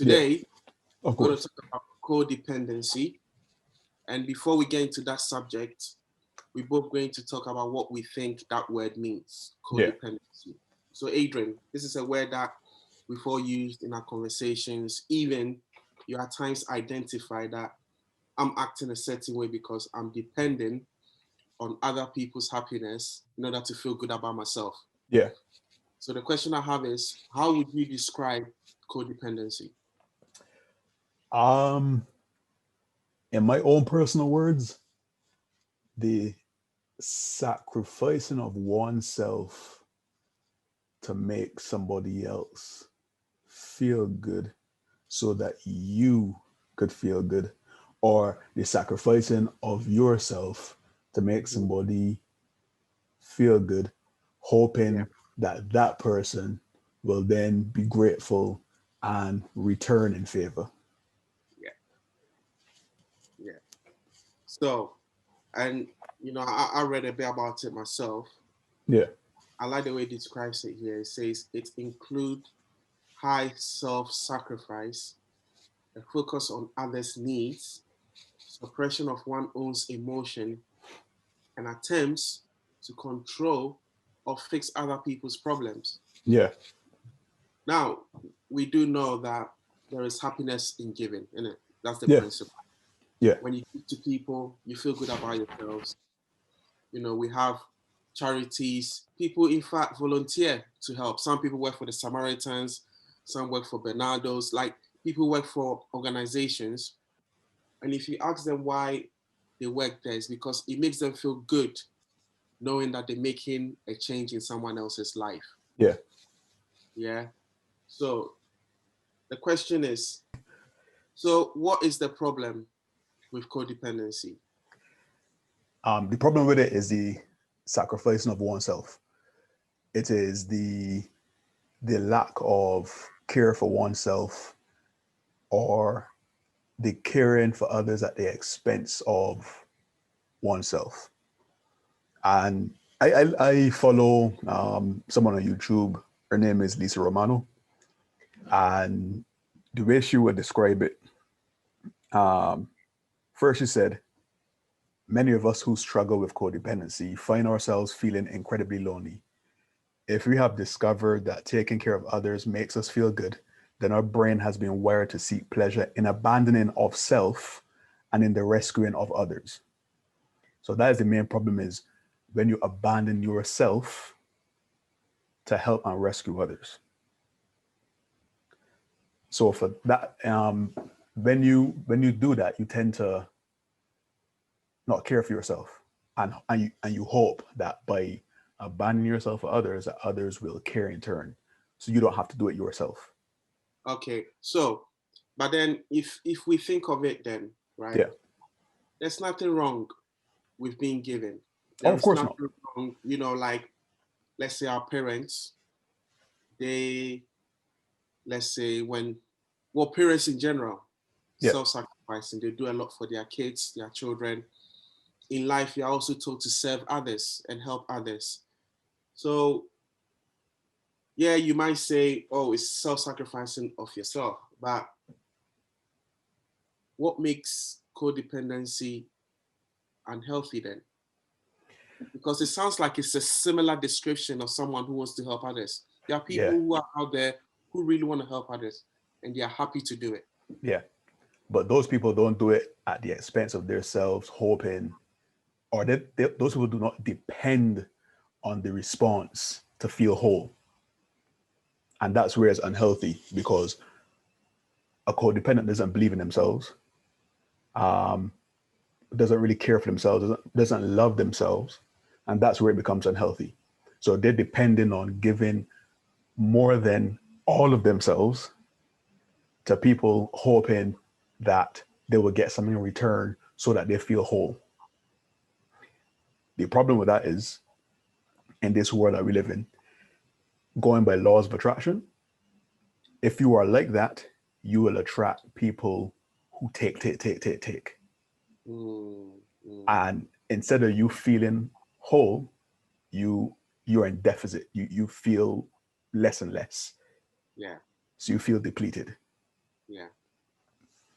Today, of we're going to course. talk about codependency. And before we get into that subject, we're both going to talk about what we think that word means, Yeah. codependency. So, Adrian, this is a word that we've all used in our conversations. Even you at times identify that I'm acting a certain way because I'm depending on other people's happiness in order to feel good about myself. Yeah. So the question I have is, how would you describe codependency? Um, in my own personal words, the sacrificing of oneself to make somebody else feel good so that you could feel good, or the sacrificing of yourself to make Mhm. somebody feel good, Yeah, hoping that that person will then be grateful and return in favor. yeah, yeah. So, and I read a bit about it myself. Yeah, I like the way it describes it here. It says it include high self-sacrifice, a focus on others' needs, suppression of one's own emotion, and attempts to control or fix other people's problems. yeah, Now, we do know that there is happiness in giving, isn't it? That's the yeah, principle. yeah, When you give to people, you feel good about yourselves. We have charities. People, in fact, volunteer to help. Some people work for the Samaritans, some work for Bernardo's. Like, people work for organizations. And if you ask them why they work there, it's because it makes them feel good knowing that they're making a change in someone else's life. yeah. Yeah. So the question is, so what is the problem with codependency? The problem with it is the sacrificing of oneself. It is the lack of care for oneself, or the caring for others at the expense of oneself. And I follow someone on YouTube. Her name is Lisa Romano, and the way she would describe it, first she said, many of us who struggle with codependency find ourselves feeling incredibly lonely. If we have discovered that taking care of others makes us feel good, then our brain has been wired to seek pleasure in abandoning of self and in the rescuing of others. So that is the main problem, is when you abandon yourself to help and rescue others. So for that, when you do that, you tend to not care for yourself, and you hope that by abandoning yourself for others, that others will care in turn, so you don't have to do it yourself. Okay, so, but then if we think of it then, right, Yeah. there's nothing wrong with being given. Oh, There of is course not. nothing wrong, like, let's say our parents, they, let's say well, parents in general, Yeah. self-sacrificing, they do a lot for their kids, their children. In life, you're also told to serve others and help others. So, yeah, you might say, oh, it's self-sacrificing of yourself, but what makes codependency unhealthy then? Because it sounds like it's a similar description of someone who wants to help others. There are people Yeah. who are out there who really want to help others and they are happy to do it. Yeah. But those people don't do it at the expense of themselves, hoping, or those people do not depend on the response to feel whole. And that's where it's unhealthy, because a codependent doesn't believe in themselves, doesn't really care for themselves, doesn't love themselves. And that's where it becomes unhealthy. So they're depending on giving more than all of themselves to people, hoping that they will get something in return so that they feel whole. The problem with that is, in this world that we live in, going by laws of attraction, if you are like that, you will attract people who take, take, take, take, take. Mm, mm, And instead of you feeling whole, you you're in deficit. You feel less and less. yeah, So you feel depleted. Yeah.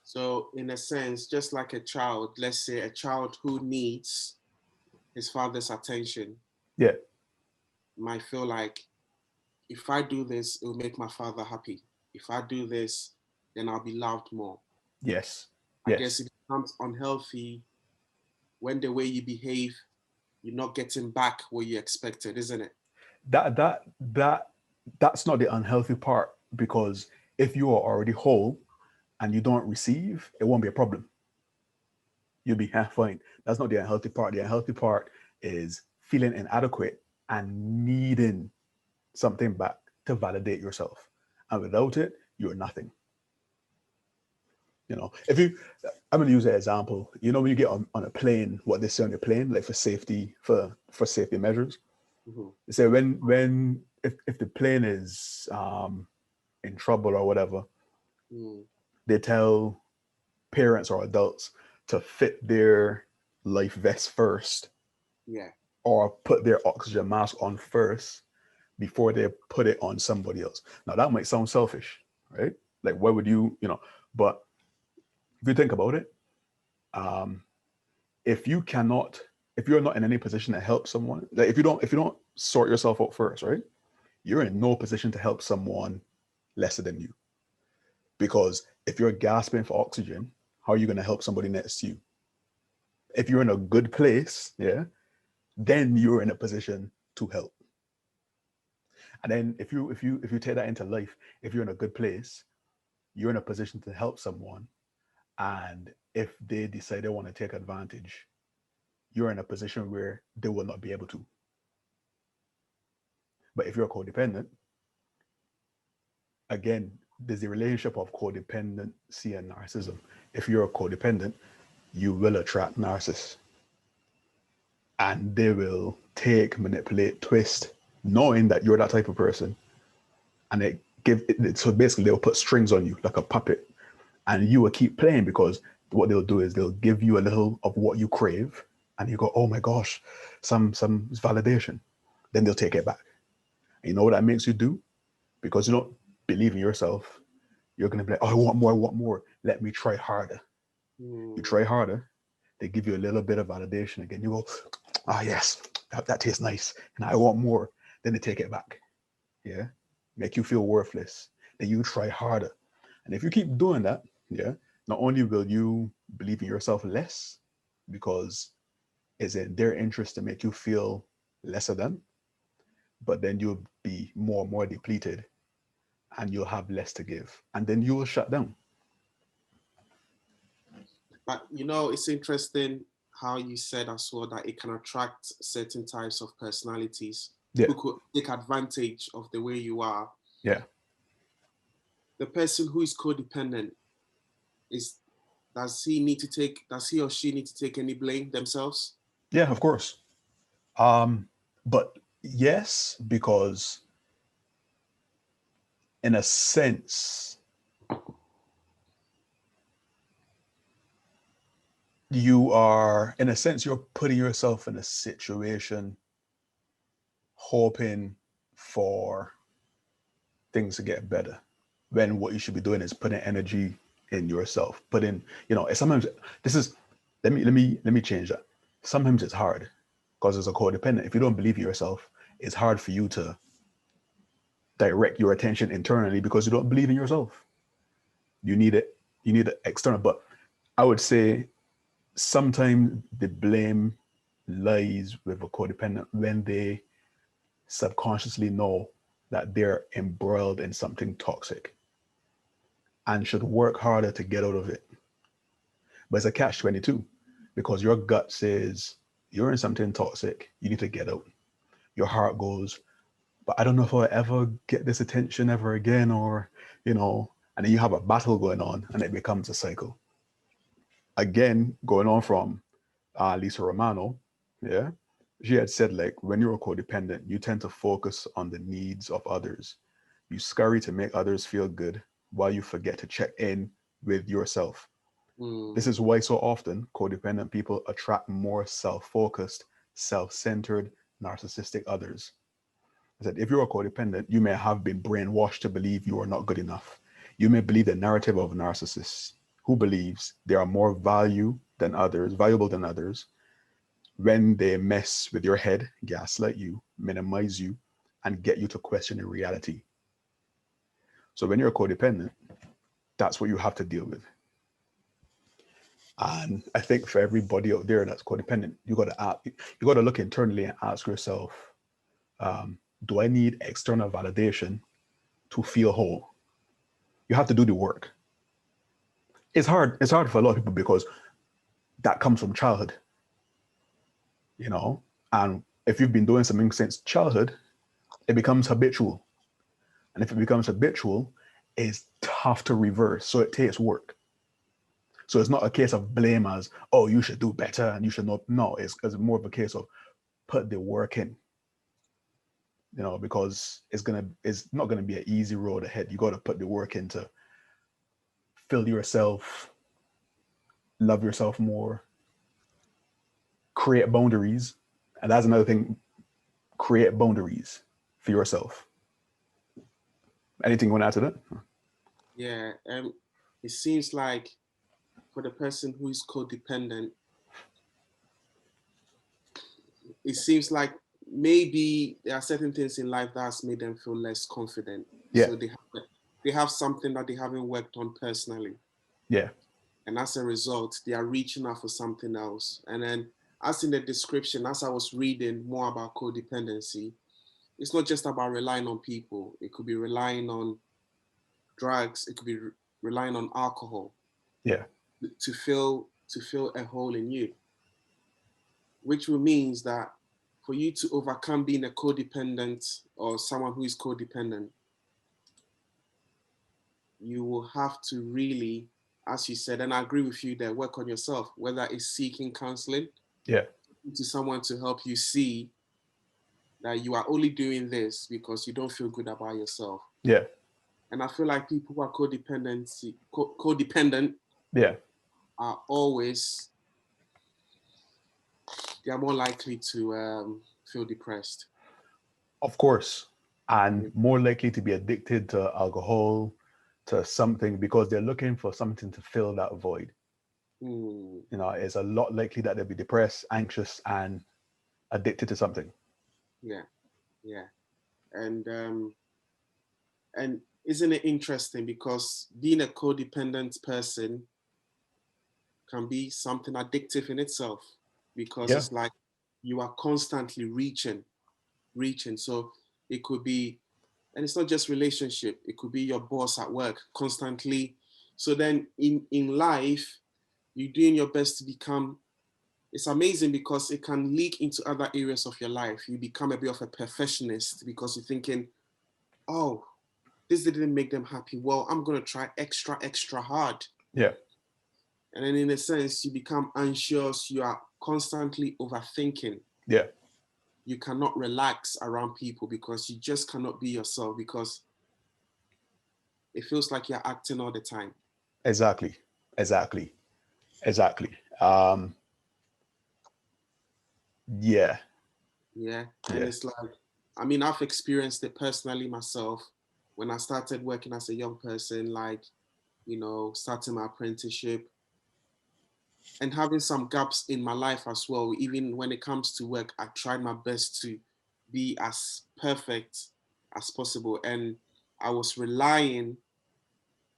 So in a sense, just like a child, let's say a child who needs his father's attention Yeah. might feel like, if I do this, it will make my father happy. If I do this, then I'll be loved more. Yes. I guess Yes. it becomes unhealthy when the way you behave, you're not getting back what you expected, isn't it? That's not the unhealthy part, because if you are already whole and you don't receive, it won't be a problem. You'll be half fine. That's not the unhealthy part. The unhealthy part is feeling inadequate and needing something back to validate yourself. And without it, you're nothing. If you, I'm going to use an example. When you get on a plane, what they say on the plane, like for safety measures, Mm-hmm. they say if the plane is in trouble or whatever, Mm. they tell parents or adults to fit their life vest first, Yeah. or put their oxygen mask on first before they put it on somebody else. Now that might sound selfish, right? Like, why would but if you think about it, um, if you cannot, if you're not in any position to help someone, like if you don't sort yourself out first, right? You're in no position to help someone lesser than you. Because if you're gasping for oxygen, how are you going to help somebody next to you? If you're in a good place, yeah, then you're in a position to help. And then if you take that into life, if you're in a good place, you're in a position to help someone. And if they decide they want to take advantage, you're in a position where they will not be able to. But if you're codependent, again, there's the relationship of codependency and narcissism. If you're a codependent, you will attract narcissists, and they will take, manipulate, twist, knowing that you're that type of person. And so basically they'll put strings on you like a puppet, and you will keep playing, because what they'll do is they'll give you a little of what you crave, and you go, oh my gosh, some validation. Then they'll take it back. And you know what that makes you do? Because you don't believe in yourself, you're going to be like, oh, I want more, I want more. Let me try harder. You Mm. try harder, they give you a little bit of validation again. You go, ah, yes, that tastes nice, and I want more. Then they take it back. Yeah, make you feel worthless. Then you try harder, and if you keep doing that, yeah, not only will you believe in yourself less, because it's in their interest to make you feel lesser than, but then you'll be more and more depleted, and you'll have less to give, and then you will shut down. But it's interesting how you said as well that it can attract certain types of personalities Yeah, who could take advantage of the way you are. yeah, The person who is codependent, is does he or she need to take any blame themselves? yeah, of course. But yes, because in a sense, you're putting yourself in a situation hoping for things to get better, when what you should be doing is putting energy in yourself. Sometimes this is, let me change that. Sometimes it's hard, because as a codependent, if you don't believe in yourself, it's hard for you to direct your attention internally, because you don't believe in yourself. You need it. You need it external. But I would say sometimes the blame lies with a codependent when they subconsciously know that they're embroiled in something toxic and should work harder to get out of it. But it's a catch 22, because your gut says you're in something toxic, you need to get out. Your heart goes, but I don't know if I'll ever get this attention ever again, and then you have a battle going on, and it becomes a cycle. Again, going on from Lisa Romano, yeah, she had said, like, when you're a codependent, you tend to focus on the needs of others. You scurry to make others feel good while you forget to check in with yourself. This Mm. is why so often codependent people attract more self-focused, self-centered, narcissistic others. I said, if you're a codependent, you may have been brainwashed to believe you are not good enough. You may believe the narrative of narcissists who believes they are more valuable than others, when they mess with your head, gaslight you, minimize you, and get you to question the reality. So when you're codependent, that's what you have to deal with. And I think for everybody out there that's codependent, you got to look internally and ask yourself, do I need external validation to feel whole? You have to do the work. It's hard. It's hard for a lot of people because that comes from childhood, you know. And if you've been doing something since childhood, it becomes habitual. And if it becomes habitual, it's tough to reverse. So it takes work. So it's not a case of blame as, oh, you should do better and you should not. No, it's more of a case of put the work in, you know, because it's not gonna be an easy road ahead. You got to put the work in to fill yourself, love yourself more, create boundaries. And that's another thing, create boundaries for yourself. Anything you want to add to that? Yeah, it seems like for the person who is codependent, it seems like maybe there are certain things in life that's made them feel less confident. Yeah. So they have something that they haven't worked on personally. Yeah. And as a result, they are reaching out for something else. And then as in the description, as I was reading more about codependency, it's not just about relying on people. It could be relying on drugs. It could be relying on alcohol. Yeah. To fill a hole in you, which means that for you to overcome being a codependent or someone who is codependent, you will have to really, as you said, and I agree with you there, work on yourself, whether it's seeking counseling, Yeah. to someone to help you see that you are only doing this because you don't feel good about yourself. Yeah. And I feel like people who are codependent Yeah. are always, they are more likely to feel depressed. Of course. And more likely to be addicted to alcohol, to something, because they're looking for something to fill that void. You know, it's a lot likely that they'll be depressed, anxious, and addicted to something. Yeah, yeah. And isn't it interesting, because being a codependent person can be something addictive in itself, because Yeah. it's like you are constantly reaching. So it could be, and it's not just relationship, it could be your boss at work constantly. So then in life, you're doing your best to become, it's amazing because it can leak into other areas of your life. You become a bit of a perfectionist because you're thinking, oh, this didn't make them happy. Well, I'm going to try extra hard. Yeah. And then in a sense, you become anxious. You are constantly overthinking. Yeah. You cannot relax around people because you just cannot be yourself, because it feels like you're acting all the time. Exactly. Yeah. Yeah. And Yeah. it's like, I mean, I've experienced it personally myself when I started working as a young person, like, you know, starting my apprenticeship and having some gaps in my life as well. Even when it comes to work, I tried my best to be as perfect as possible. And I was relying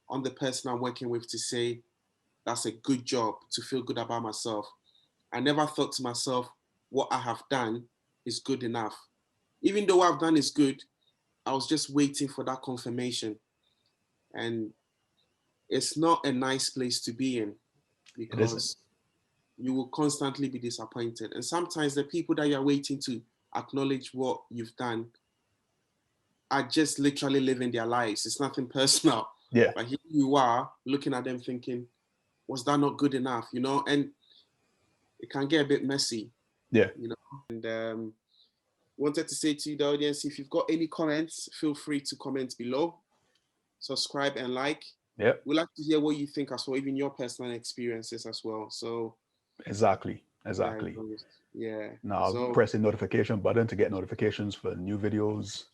on the person I'm working with to say, that's a good job, to feel good about myself. I never thought to myself, what I have done is good enough. Even though what I've done is good, I was just waiting for that confirmation. And it's not a nice place to be in, It isn't. because you will constantly be disappointed. And sometimes the people that you're waiting to acknowledge what you've done are just literally living their lives. It's nothing personal. Yeah. But here you are looking at them thinking, was that not good enough? You know, and it can get a bit messy, Yeah. you know. And wanted to say to the audience, if you've got any comments, feel free to comment below, subscribe and like. Yeah. We'd like to hear what you think as well, even your personal experiences as well. So Exactly. yeah. Now So press the notification button to get notifications for new videos.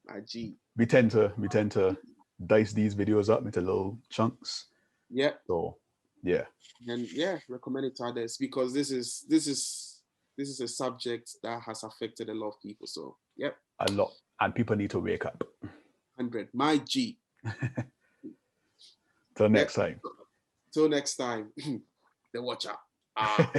IG. We tend to dice these videos up into little chunks. Yeah. So yeah. And yeah, recommend it to others because this is a subject that has affected a lot of people. So yep. A lot. And people need to wake up. 100. My G. Till next time. Till next time. The watcher. Ah.